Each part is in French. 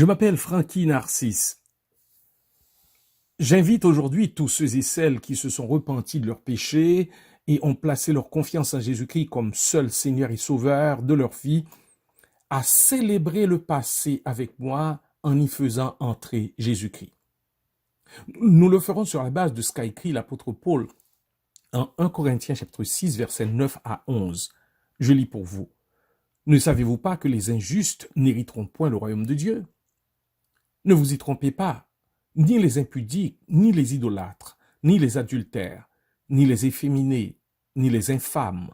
Je m'appelle Frankie Narcisse. J'invite aujourd'hui tous ceux et celles qui se sont repentis de leurs péchés et ont placé leur confiance en Jésus-Christ comme seul Seigneur et Sauveur de leur vie à célébrer le passé avec moi en y faisant entrer Jésus-Christ. Nous le ferons sur la base de ce qu'a écrit l'apôtre Paul en 1 Corinthiens chapitre 6, versets 9 à 11. Je lis pour vous. Ne savez-vous pas que les injustes n'hériteront point le royaume de Dieu? Ne vous y trompez pas, ni les impudiques, ni les idolâtres, ni les adultères, ni les efféminés, ni les infâmes,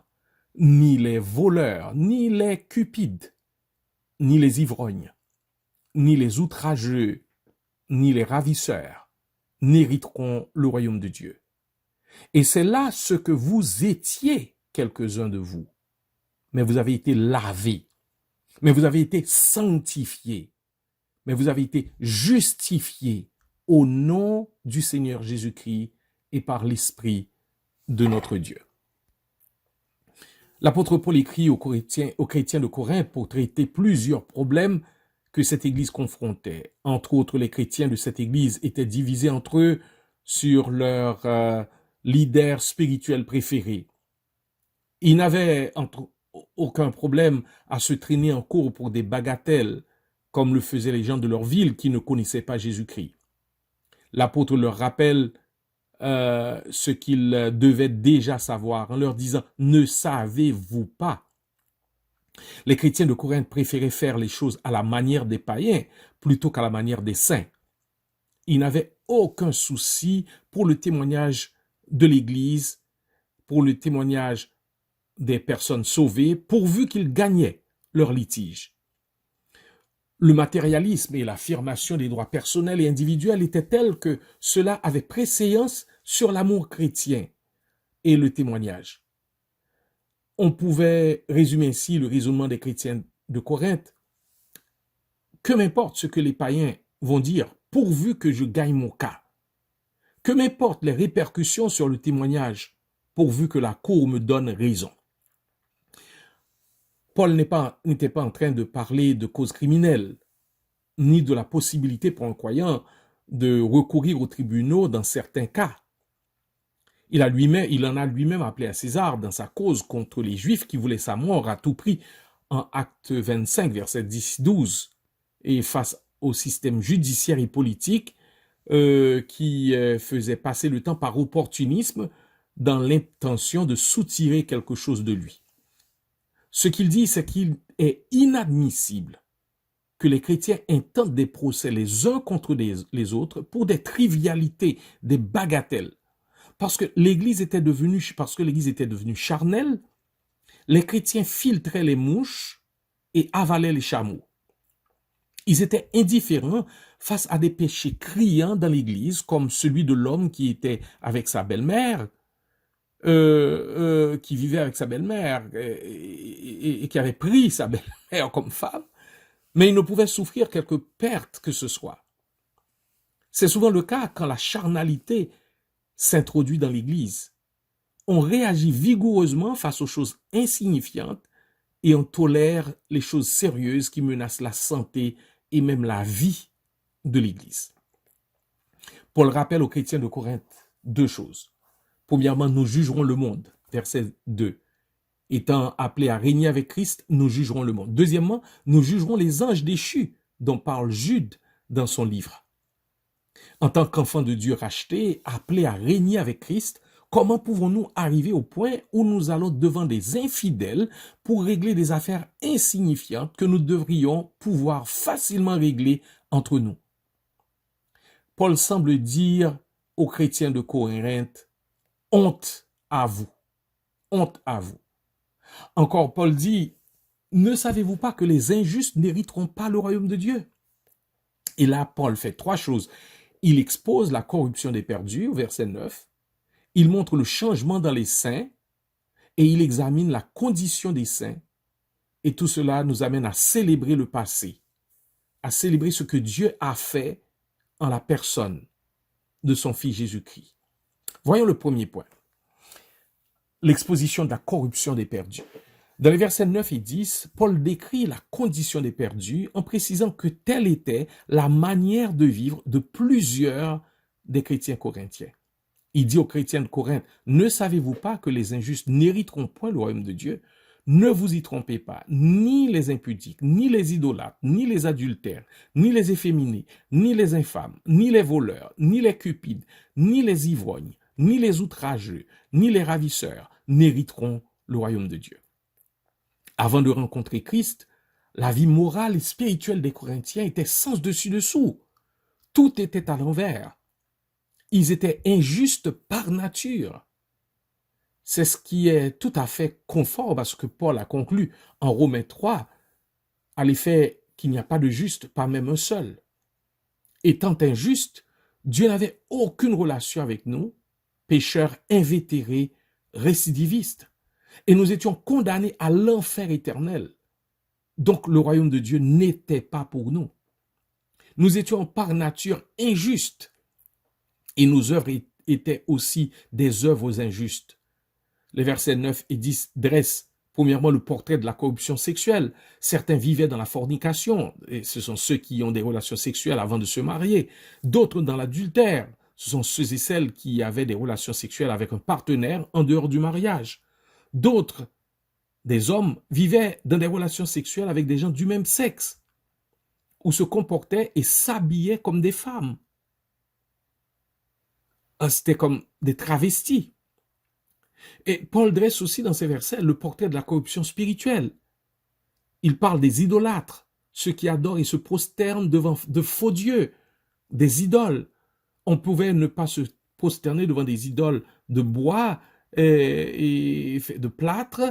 ni les voleurs, ni les cupides, ni les ivrognes, ni les outrageux, ni les ravisseurs n'hériteront le royaume de Dieu. Et c'est là ce que vous étiez, quelques-uns de vous. Mais vous avez été lavés, mais vous avez été sanctifiés, mais vous avez été justifiés au nom du Seigneur Jésus-Christ et par l'Esprit de notre Dieu. L'apôtre Paul écrit aux chrétiens de Corinthe pour traiter plusieurs problèmes que cette église confrontait. Entre autres, les chrétiens de cette église étaient divisés entre eux sur leur leader spirituel préféré. Ils n'avaient aucun problème à se traîner en cours pour des bagatelles, comme le faisaient les gens de leur ville qui ne connaissaient pas Jésus-Christ. L'apôtre leur rappelle ce qu'ils devaient déjà savoir en leur disant « Ne savez-vous pas ?» Les chrétiens de Corinthe préféraient faire les choses à la manière des païens plutôt qu'à la manière des saints. Ils n'avaient aucun souci pour le témoignage de l'Église, pour le témoignage des personnes sauvées, pourvu qu'ils gagnaient leur litige. Le matérialisme et l'affirmation des droits personnels et individuels étaient tels que cela avait préséance sur l'amour chrétien et le témoignage. On pouvait résumer ainsi le raisonnement des chrétiens de Corinthe. Que m'importe ce que les païens vont dire, pourvu que je gagne mon cas. Que m'importe les répercussions sur le témoignage, pourvu que la cour me donne raison. Paul n'était pas en train de parler de cause criminelle, ni de la possibilité pour un croyant de recourir aux tribunaux dans certains cas. Il en a lui-même appelé à César dans sa cause contre les Juifs qui voulaient sa mort à tout prix en Acte 25, versets 10-12, et face au système judiciaire et politique qui faisait passer le temps par opportunisme dans l'intention de soutirer quelque chose de lui. Ce qu'il dit, c'est qu'il est inadmissible que les chrétiens intentent des procès les uns contre les autres pour des trivialités, des bagatelles. Parce que l'Église était devenue charnelle, les chrétiens filtraient les mouches et avalaient les chameaux. Ils étaient indifférents face à des péchés criants dans l'Église, comme celui de l'homme qui était avec sa belle-mère, qui vivait avec sa belle-mère et qui avait pris sa belle-mère comme femme, mais il ne pouvait souffrir quelque perte que ce soit. C'est souvent le cas quand la charnalité s'introduit dans l'Église. On réagit vigoureusement face aux choses insignifiantes et on tolère les choses sérieuses qui menacent la santé et même la vie de l'Église. Paul rappelle aux chrétiens de Corinthe deux choses. Premièrement, nous jugerons le monde, verset 2. Étant appelés à régner avec Christ, nous jugerons le monde. Deuxièmement, nous jugerons les anges déchus, dont parle Jude dans son livre. En tant qu'enfants de Dieu rachetés, appelés à régner avec Christ, comment pouvons-nous arriver au point où nous allons devant des infidèles pour régler des affaires insignifiantes que nous devrions pouvoir facilement régler entre nous? Paul semble dire aux chrétiens de Corinthe, honte à vous, honte à vous. Encore Paul dit, ne savez-vous pas que les injustes n'hériteront pas le royaume de Dieu? Et là, Paul fait trois choses. Il expose la corruption des perdus, au verset 9. Il montre le changement dans les saints et il examine la condition des saints. Et tout cela nous amène à célébrer le passé, à célébrer ce que Dieu a fait en la personne de son Fils Jésus-Christ. Voyons le premier point. L'exposition de la corruption des perdus. Dans les versets 9 et 10, Paul décrit la condition des perdus en précisant que telle était la manière de vivre de plusieurs des chrétiens corinthiens. Il dit aux chrétiens de Corinthe, ne savez-vous pas que les injustes n'hériteront point le royaume de Dieu? Ne vous y trompez pas, ni les impudiques, ni les idolâtres, ni les adultères, ni les efféminés, ni les infâmes, ni les voleurs, ni les cupides, ni les ivrognes, ni les outrageux, ni les ravisseurs n'hériteront le royaume de Dieu. Avant de rencontrer Christ, la vie morale et spirituelle des Corinthiens était sans dessus-dessous. Tout était à l'envers. Ils étaient injustes par nature. C'est ce qui est tout à fait conforme à ce que Paul a conclu en Romains 3, à l'effet qu'il n'y a pas de juste, pas même un seul. Étant injuste, Dieu n'avait aucune relation avec nous, pécheurs invétérés, récidivistes, et nous étions condamnés à l'enfer éternel. Donc le royaume de Dieu n'était pas pour nous. Nous étions par nature injustes, et nos œuvres étaient aussi des œuvres injustes. Les versets 9 et 10 dressent premièrement le portrait de la corruption sexuelle. Certains vivaient dans la fornication, et ce sont ceux qui ont des relations sexuelles avant de se marier. D'autres dans l'adultère, ce sont ceux et celles qui avaient des relations sexuelles avec un partenaire en dehors du mariage. D'autres, des hommes, vivaient dans des relations sexuelles avec des gens du même sexe, ou se comportaient et s'habillaient comme des femmes. C'était comme des travestis. Et Paul dresse aussi dans ces versets le portrait de la corruption spirituelle. Il parle des idolâtres, ceux qui adorent et se prosternent devant de faux dieux, des idoles. On pouvait ne pas se prosterner devant des idoles de bois et de plâtre,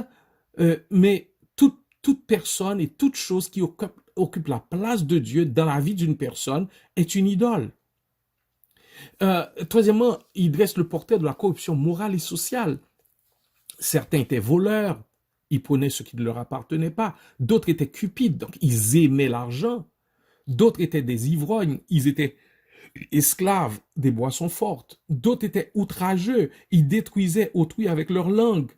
mais toute personne et toute chose qui occupe la place de Dieu dans la vie d'une personne est une idole. Troisièmement, il dresse le portrait de la corruption morale et sociale. Certains étaient voleurs, ils prenaient ce qui ne leur appartenait pas. D'autres étaient cupides, donc ils aimaient l'argent. D'autres étaient des ivrognes, ils étaient esclaves des boissons fortes. D'autres étaient outrageux, ils détruisaient autrui avec leur langue.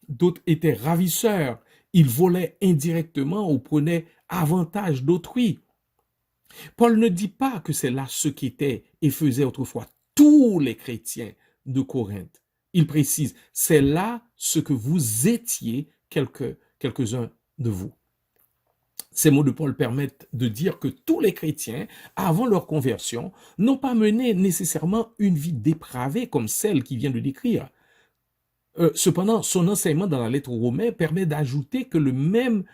D'autres étaient ravisseurs, ils volaient indirectement ou prenaient avantage d'autrui. Paul ne dit pas que c'est là ce qu'étaient et faisaient autrefois tous les chrétiens de Corinthe. Il précise, c'est là ce que vous étiez, quelques-uns de vous. Ces mots de Paul permettent de dire que tous les chrétiens, avant leur conversion, n'ont pas mené nécessairement une vie dépravée comme celle qu'il vient de décrire. Cependant, son enseignement dans la lettre aux Romains permet d'ajouter que même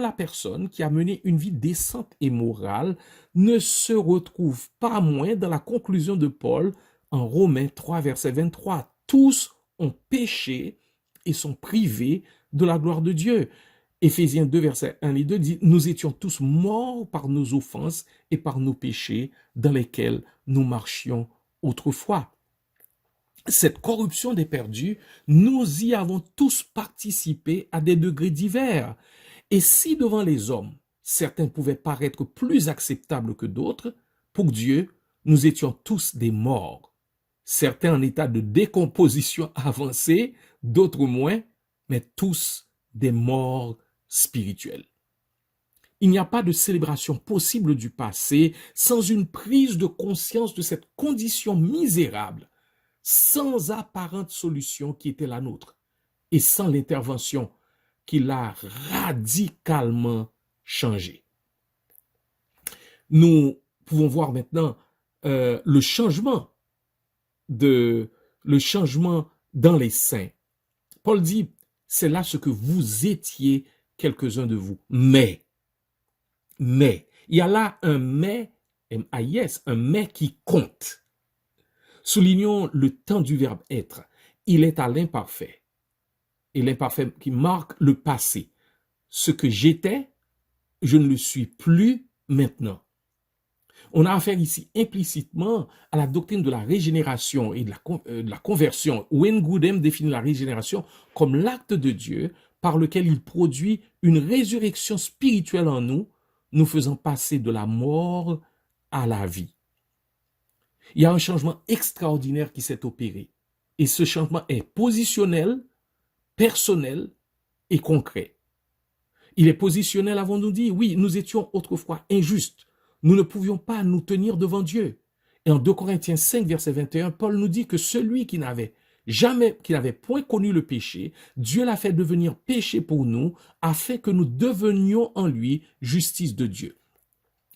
la personne qui a mené une vie décente et morale ne se retrouve pas moins dans la conclusion de Paul en Romains 3, verset 23. Tous ont péché et sont privés de la gloire de Dieu. Éphésiens 2, versets 1 et 2 dit « Nous étions tous morts par nos offenses et par nos péchés dans lesquels nous marchions autrefois. » Cette corruption des perdus, nous y avons tous participé à des degrés divers. Et si devant les hommes, certains pouvaient paraître plus acceptables que d'autres, pour Dieu, nous étions tous des morts. Certains en état de décomposition avancée, d'autres moins, mais tous des morts spirituels. Il n'y a pas de célébration possible du passé sans une prise de conscience de cette condition misérable, sans apparente solution qui était la nôtre, et sans l'intervention qui l'a radicalement changé. Nous pouvons voir maintenant le changement dans les saints. Paul dit, c'est là ce que vous étiez, quelques-uns de vous. Mais, il y a là un mais, M-A-I-S, un mais qui compte. Soulignons le temps du verbe être. Il est à l'imparfait. Et l'imparfait qui marque le passé. Ce que j'étais, je ne le suis plus maintenant. On a affaire ici implicitement à la doctrine de la régénération et de la conversion. Wayne Grudem définit la régénération comme l'acte de Dieu par lequel il produit une résurrection spirituelle en nous, nous faisant passer de la mort à la vie. Il y a un changement extraordinaire qui s'est opéré. Et ce changement est positionnel, personnel et concret. Il est positionnel, avons-nous dit? Oui, nous étions autrefois injustes. Nous ne pouvions pas nous tenir devant Dieu. Et en 2 Corinthiens 5, verset 21, Paul nous dit que celui qui n'avait point connu le péché, Dieu l'a fait devenir péché pour nous, afin que nous devenions en lui justice de Dieu.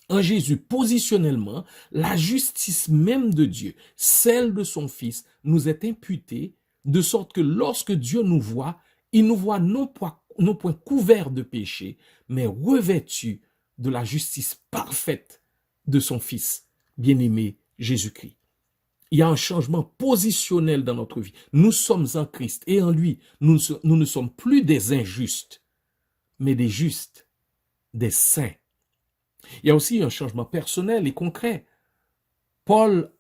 En Jésus, positionnellement, la justice même de Dieu, celle de son Fils, nous est imputée, de sorte que lorsque Dieu nous voit, il nous voit non point couverts de péché, mais revêtus de la justice parfaite de son Fils, bien-aimé Jésus-Christ. Il y a un changement positionnel dans notre vie. Nous sommes en Christ et en lui, nous ne sommes plus des injustes, mais des justes, des saints. Il y a aussi un changement personnel et concret. Paul,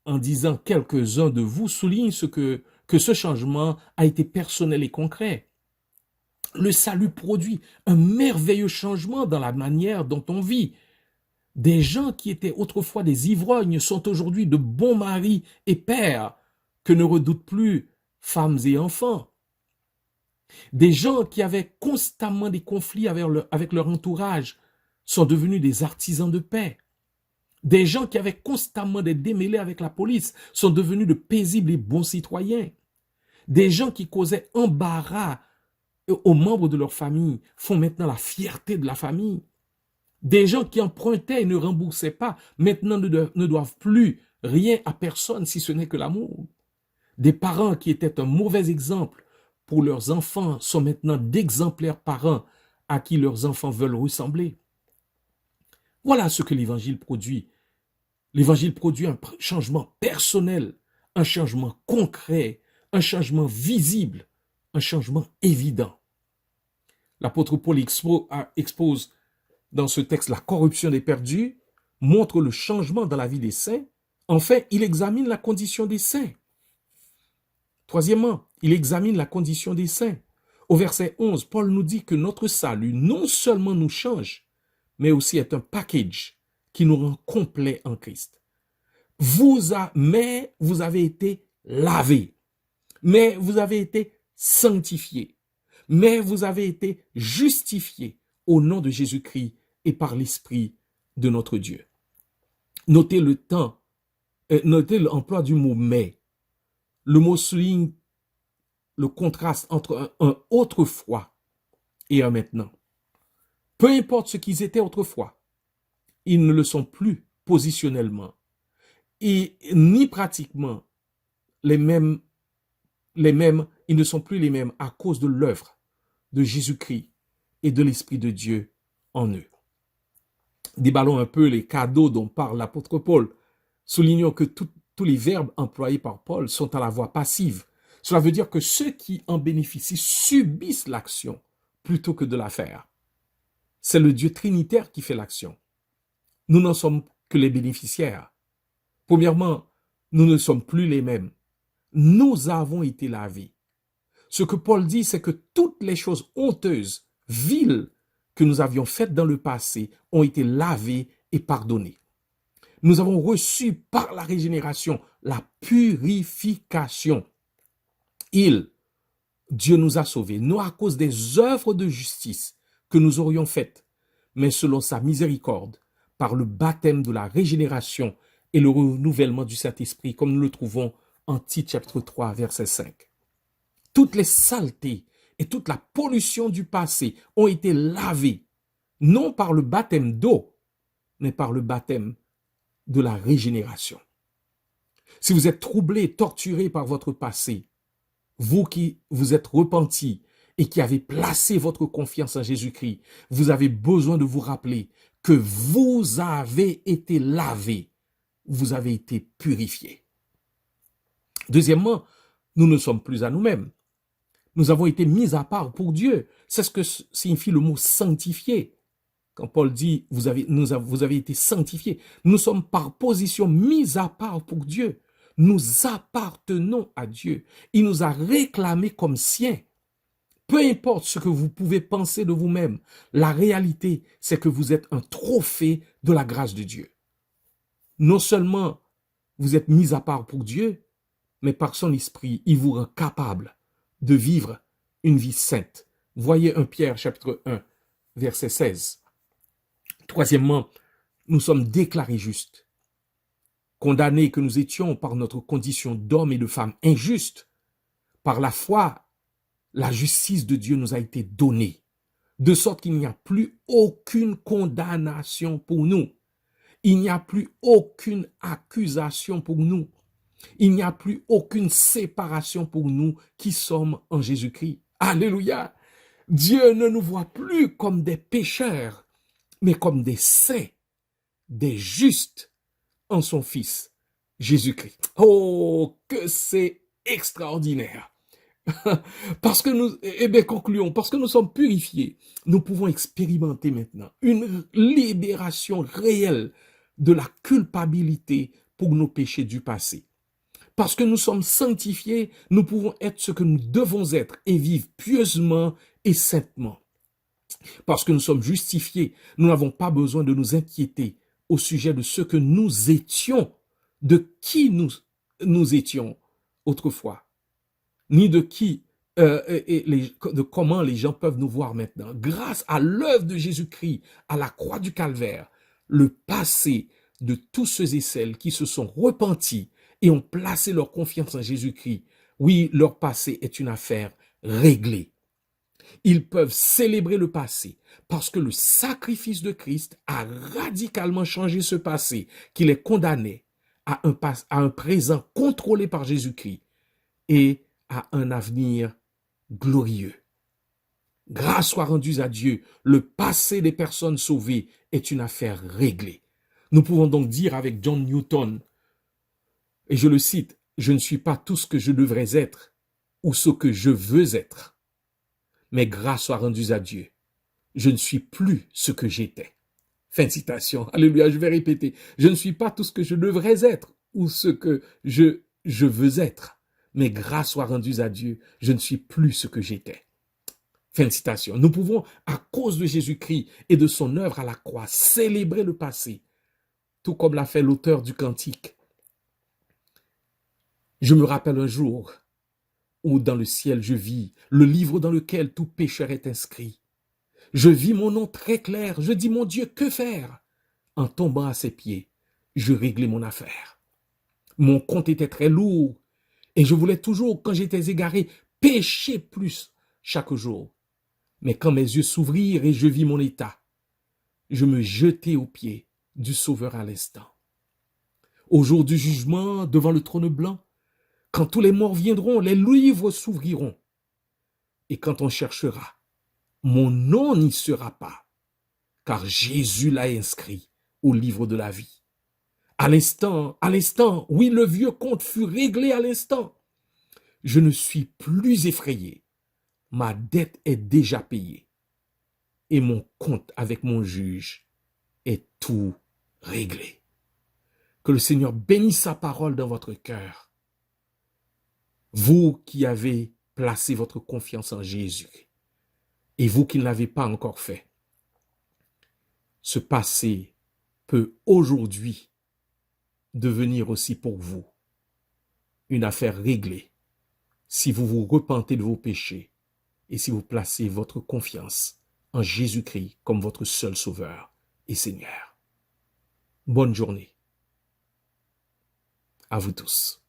en disant quelques-uns de vous, souligne que ce changement a été personnel et concret. Le salut produit un merveilleux changement dans la manière dont on vit. Des gens qui étaient autrefois des ivrognes sont aujourd'hui de bons maris et pères que ne redoutent plus femmes et enfants. Des gens qui avaient constamment des conflits avec leur entourage sont devenus des artisans de paix. Des gens qui avaient constamment des démêlés avec la police sont devenus de paisibles et bons citoyens. Des gens qui causaient embarras aux membres de leur famille font maintenant la fierté de la famille. Des gens qui empruntaient et ne remboursaient pas, maintenant ne doivent plus rien à personne si ce n'est que l'amour. Des parents qui étaient un mauvais exemple pour leurs enfants sont maintenant d'exemplaires parents à qui leurs enfants veulent ressembler. Voilà ce que l'Évangile produit. L'Évangile produit un changement personnel, un changement concret, un changement visible, un changement évident. L'apôtre Paul expose dans ce texte la corruption des perdus, montre le changement dans la vie des saints. Enfin, il examine la condition des saints. Troisièmement, il examine la condition des saints. Au verset 11, Paul nous dit que notre salut non seulement nous change, mais aussi est un package qui nous rend complets en Christ. Mais vous avez été lavés, mais vous avez été sanctifiés, mais vous avez été justifiés au nom de Jésus-Christ et par l'Esprit de notre Dieu. Notez notez l'emploi du mot « mais ». Le mot souligne le contraste entre un autrefois et un maintenant. Peu importe ce qu'ils étaient autrefois, ils ne le sont plus positionnellement et ni pratiquement les mêmes, ils ne sont plus les mêmes à cause de l'œuvre de Jésus-Christ et de l'Esprit de Dieu en eux. Déballons un peu les cadeaux dont parle l'apôtre Paul. Soulignons que tous les verbes employés par Paul sont à la voix passive. Cela veut dire que ceux qui en bénéficient subissent l'action plutôt que de la faire. C'est le Dieu trinitaire qui fait l'action. Nous n'en sommes que les bénéficiaires. Premièrement, nous ne sommes plus les mêmes. Nous avons été lavés. Ce que Paul dit, c'est que toutes les choses honteuses, viles, que nous avions faites dans le passé ont été lavées et pardonnées. Nous avons reçu par la régénération la purification. Dieu nous a sauvés, non à cause des œuvres de justice que nous aurions faites, mais selon sa miséricorde, par le baptême de la régénération et le renouvellement du Saint-Esprit, comme nous le trouvons en Tite chapitre 3, verset 5. Toutes les saletés et toute la pollution du passé ont été lavées, non par le baptême d'eau, mais par le baptême de la régénération. Si vous êtes troublé, torturé par votre passé, vous qui vous êtes repentis et qui avez placé votre confiance en Jésus-Christ, vous avez besoin de vous rappeler que vous avez été lavé, vous avez été purifié. Deuxièmement, nous ne sommes plus à nous-mêmes. Nous avons été mis à part pour Dieu. C'est ce que signifie le mot sanctifié. Quand Paul dit vous avez été sanctifiés, nous sommes par position mis à part pour Dieu. Nous appartenons à Dieu. Il nous a réclamés comme siens. Peu importe ce que vous pouvez penser de vous-même, la réalité, c'est que vous êtes un trophée de la grâce de Dieu. Non seulement vous êtes mis à part pour Dieu, mais par son esprit, il vous rend capable de vivre une vie sainte. Voyez 1 Pierre chapitre 1, verset 16. Troisièmement, nous sommes déclarés justes. Condamnés que nous étions par notre condition d'hommes et de femmes injustes, par la foi, la justice de Dieu nous a été donnée, de sorte qu'il n'y a plus aucune condamnation pour nous. Il n'y a plus aucune accusation pour nous. Il n'y a plus aucune séparation pour nous qui sommes en Jésus-Christ. Alléluia! Dieu ne nous voit plus comme des pécheurs, mais comme des saints, des justes en son Fils, Jésus-Christ. Oh, que c'est extraordinaire! Parce que concluons, parce que nous sommes purifiés, nous pouvons expérimenter maintenant une libération réelle de la culpabilité pour nos péchés du passé. Parce que nous sommes sanctifiés, nous pouvons être ce que nous devons être et vivre pieusement et saintement. Parce que nous sommes justifiés, nous n'avons pas besoin de nous inquiéter au sujet de ce que nous étions, de qui nous étions autrefois, ni de de comment les gens peuvent nous voir maintenant. Grâce à l'œuvre de Jésus-Christ, à la croix du Calvaire, le passé de tous ceux et celles qui se sont repentis et ont placé leur confiance en Jésus-Christ, oui, leur passé est une affaire réglée. Ils peuvent célébrer le passé parce que le sacrifice de Christ a radicalement changé ce passé qui les condamnait à un présent contrôlé par Jésus-Christ et à un avenir glorieux. Grâce soit rendue à Dieu, le passé des personnes sauvées est une affaire réglée. Nous pouvons donc dire avec John Newton, et je le cite, « Je ne suis pas tout ce que je devrais être ou ce que je veux être, mais grâce soit rendue à Dieu, je ne suis plus ce que j'étais. » Fin de citation. Alléluia, je vais répéter. Je ne suis pas tout ce que je devrais être ou ce que je veux être, mais grâce soit rendue à Dieu, je ne suis plus ce que j'étais. Fin de citation. Nous pouvons, à cause de Jésus-Christ et de son œuvre à la croix, célébrer le passé, tout comme l'a fait l'auteur du cantique. Je me rappelle un jour où dans le ciel je vis le livre dans lequel tout pécheur est inscrit. Je vis mon nom très clair, je dis mon Dieu, que faire? En tombant à ses pieds, je réglais mon affaire. Mon compte était très lourd et je voulais toujours, quand j'étais égaré, pécher plus chaque jour. Mais quand mes yeux s'ouvrirent et je vis mon état, je me jetai aux pieds du Sauveur à l'instant. Au jour du jugement, devant le trône blanc, quand tous les morts viendront, les livres s'ouvriront. Et quand on cherchera, mon nom n'y sera pas, car Jésus l'a inscrit au livre de la vie. À l'instant, oui, le vieux compte fut réglé à l'instant. Je ne suis plus effrayé. Ma dette est déjà payée. Et mon compte avec mon juge est tout réglé. Que le Seigneur bénisse sa parole dans votre cœur. Vous qui avez placé votre confiance en Jésus, et vous qui ne l'avez pas encore fait, ce passé peut aujourd'hui devenir aussi pour vous une affaire réglée si vous vous repentez de vos péchés et si vous placez votre confiance en Jésus-Christ comme votre seul Sauveur et Seigneur. Bonne journée à vous tous.